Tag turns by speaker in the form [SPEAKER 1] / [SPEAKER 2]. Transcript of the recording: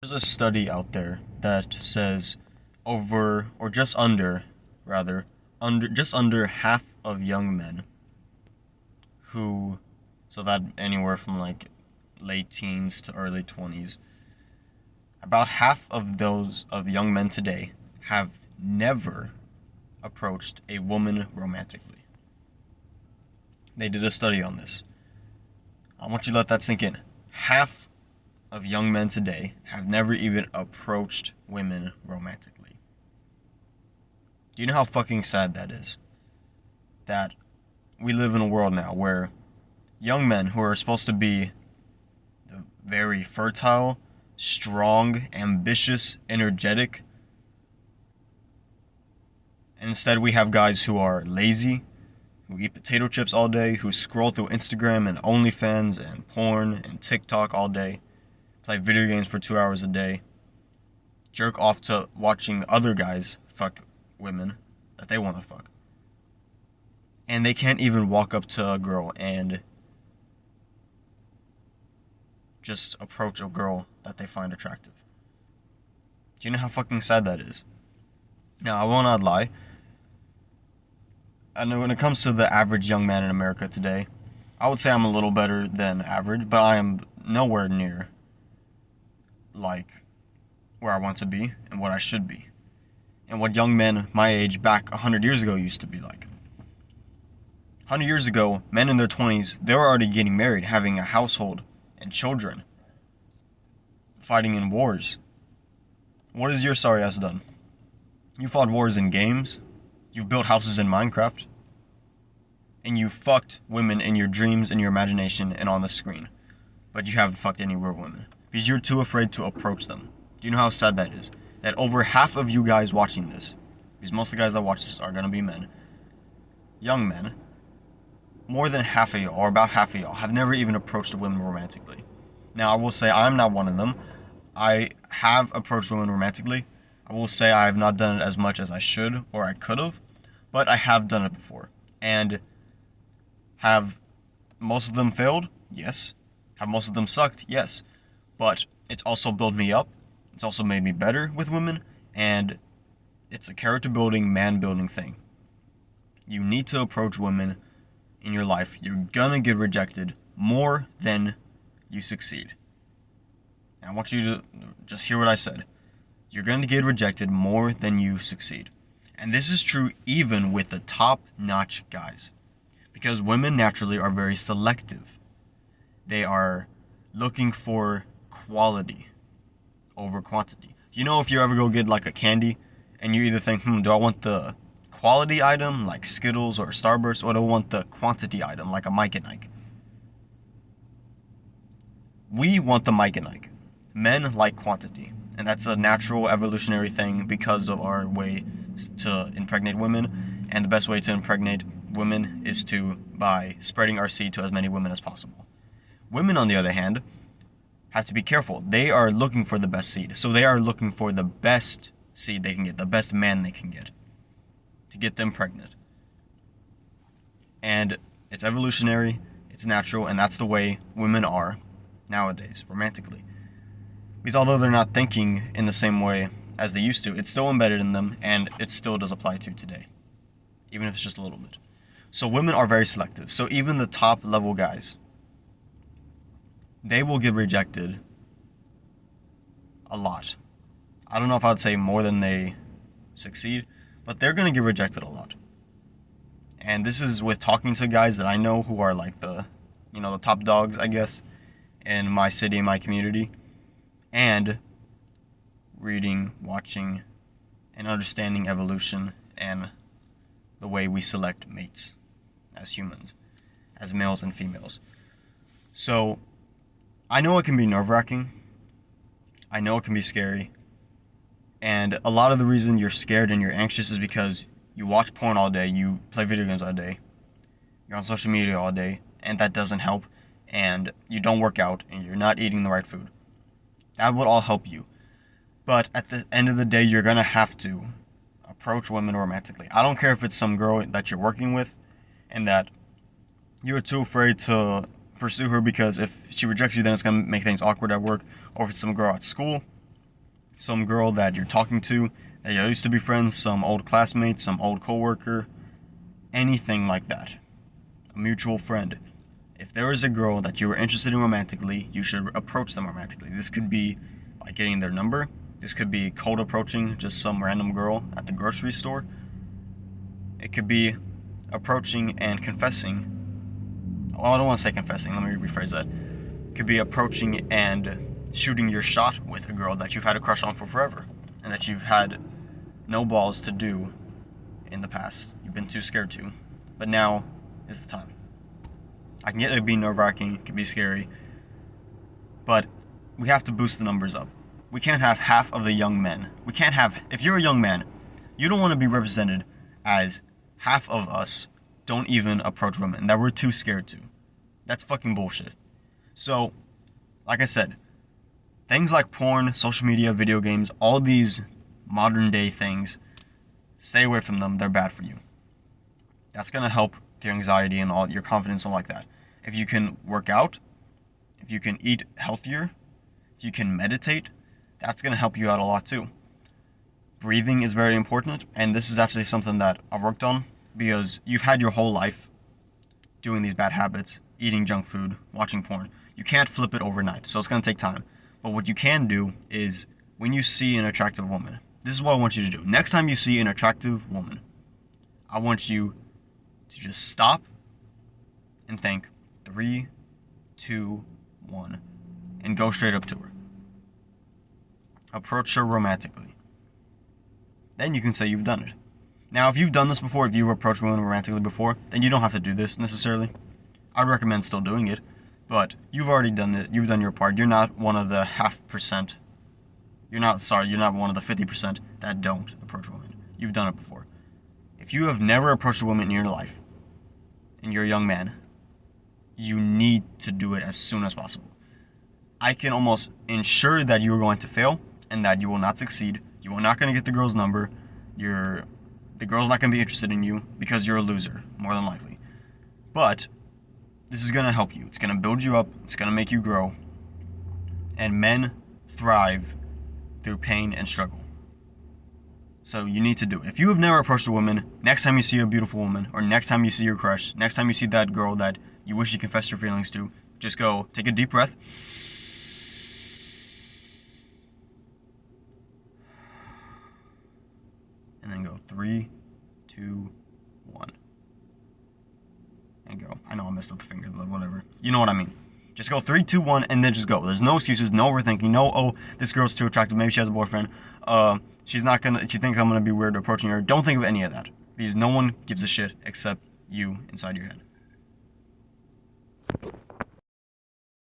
[SPEAKER 1] There's a study out there that says over, or just under, rather, just under half of young men who, so that anywhere from like late teens to early 20s, about half of those of young men today have never approached a woman romantically. They did a study on this. I want you to let that sink in. Half of young men today have never even approached women romantically. Do you know how fucking sad that is? That we live in a world now where young men who are supposed to be the very fertile, strong, ambitious, energetic, and instead we have guys who are lazy, who eat potato chips all day, who scroll through Instagram and OnlyFans and porn and TikTok all day, play video games for 2 hours a day, jerk off to watching other guys fuck women that they want to fuck. And they can't even walk up to a girl and just approach a girl that they find attractive. Do you know how fucking sad that is? Now, I will not lie. I know when it comes to the average young man in America today, I would say I'm a little better than average, but I am nowhere near like where I want to be and what I should be. And what young men my age back 100 years ago used to be like. 100 years ago, men in their 20s, they were already getting married, having a household and children, fighting in wars. What has your sorry ass done? You fought wars in games, you've built houses in Minecraft, and you fucked women in your dreams, in your imagination, and on the screen. But you haven't fucked any real women. Because you're too afraid to approach them. Do you know how sad that is? That over half of you guys watching this, because most of the guys that watch this are gonna be men, young men, more than half of y'all, or about half of y'all, have never even approached a woman romantically. Now, I will say I'm not one of them. I have approached women romantically. I will say I have not done it as much as I should or I could have, but I have done it before. And have most of them failed? Yes. Have most of them sucked? Yes. But it's also built me up. It's also made me better with women, and it's a character building, man building thing. You need to approach women in your life. You're gonna get rejected more than you succeed. And I want you to just hear what I said. You're gonna get rejected more than you succeed. And this is true even with the top-notch guys. Because women naturally are very selective. They are looking for quality over quantity. You know, if you ever go get like a candy and you either think, do I want the quality item like Skittles or Starburst, or do I want the quantity item like a Mike and Ike? We want the Mike and Ike. Men like quantity, and that's a natural evolutionary thing because of our way to impregnate women, and the best way to impregnate women is by spreading our seed to as many women as possible. Women, on the other hand, have to be careful. They are looking for the best seed. So they are looking for the best seed they can get, the best man they can get to get them pregnant. And it's evolutionary, it's natural, and that's the way women are nowadays, romantically. Because although they're not thinking in the same way as they used to, it's still embedded in them, and it still does apply to today, even if it's just a little bit. So women are very selective. So even the top level guys, they will get rejected a lot. I don't know if I'd say more than they succeed, but they're going to get rejected a lot. And this is with talking to guys that I know who are like the top dogs, I guess, in my city, in my community, and reading, watching, and understanding evolution and the way we select mates as humans, as males and females. So, I know it can be nerve-wracking. I know it can be scary. And a lot of the reason you're scared and you're anxious is because you watch porn all day, you play video games all day, you're on social media all day, and that doesn't help, and you don't work out, and you're not eating the right food. That would all help you. But at the end of the day, you're going to have to approach women romantically. I don't care if it's some girl that you're working with and that you're too afraid to pursue her because if she rejects you, then it's going to make things awkward at work, or if it's some girl at school, some girl that you're talking to, that you used to be friends, some old classmate, some old coworker, anything like that. A mutual friend. If there is a girl that you are interested in romantically, you should approach them romantically. This could be by getting their number. This could be cold approaching just some random girl at the grocery store. It could be approaching and confessing. Well, I don't want to say confessing. Let me rephrase that. It could be approaching and shooting your shot with a girl that you've had a crush on for forever and that you've had no balls to do in the past. You've been too scared to. But now is the time. I can get it be nerve-wracking, it can be scary, but we have to boost the numbers up. We can't have half of the young men. We can't have, if you're a young man, you don't want to be represented as half of us don't even approach women, that we're too scared to. That's fucking bullshit. So, like I said, things like porn, social media, video games, all these modern day things, stay away from them, they're bad for you. That's going to help your anxiety and all your confidence and like that. If you can work out, if you can eat healthier, if you can meditate, that's going to help you out a lot too. Breathing is very important, and this is actually something that I've worked on because you've had your whole life doing these bad habits, eating junk food, watching porn. You can't flip it overnight, so it's going to take time. But what you can do is when you see an attractive woman, this is what I want you to do. Next time you see an attractive woman, I want you to just stop and think 3, 2, 1, and go straight up to her. Approach her romantically. Then you can say you've done it. Now, if you've done this before, if you've approached women romantically before, then you don't have to do this necessarily. I'd recommend still doing it, but you've already done it. You've done your part. You're not one of the 0.5%. You're not one of the 50% that don't approach women. You've done it before. If you have never approached a woman in your life, and you're a young man, you need to do it as soon as possible. I can almost ensure that you are going to fail and that you will not succeed. You are not going to get the girl's number. The girl's not going to be interested in you because you're a loser, more than likely. But this is going to help you. It's going to build you up. It's going to make you grow. And men thrive through pain and struggle. So you need to do it. If you have never approached a woman, next time you see a beautiful woman, or next time you see your crush, next time you see that girl that you wish you confessed your feelings to, just go, take a deep breath. And then go 3, 2, 1. And go. I know I messed up the finger, but whatever. You know what I mean. Just go 3, 2, 1, and then just go. There's no excuses, no overthinking, no, oh, this girl's too attractive, maybe she has a boyfriend. She thinks I'm gonna be weird approaching her. Don't think of any of that. Because no one gives a shit except you inside your head.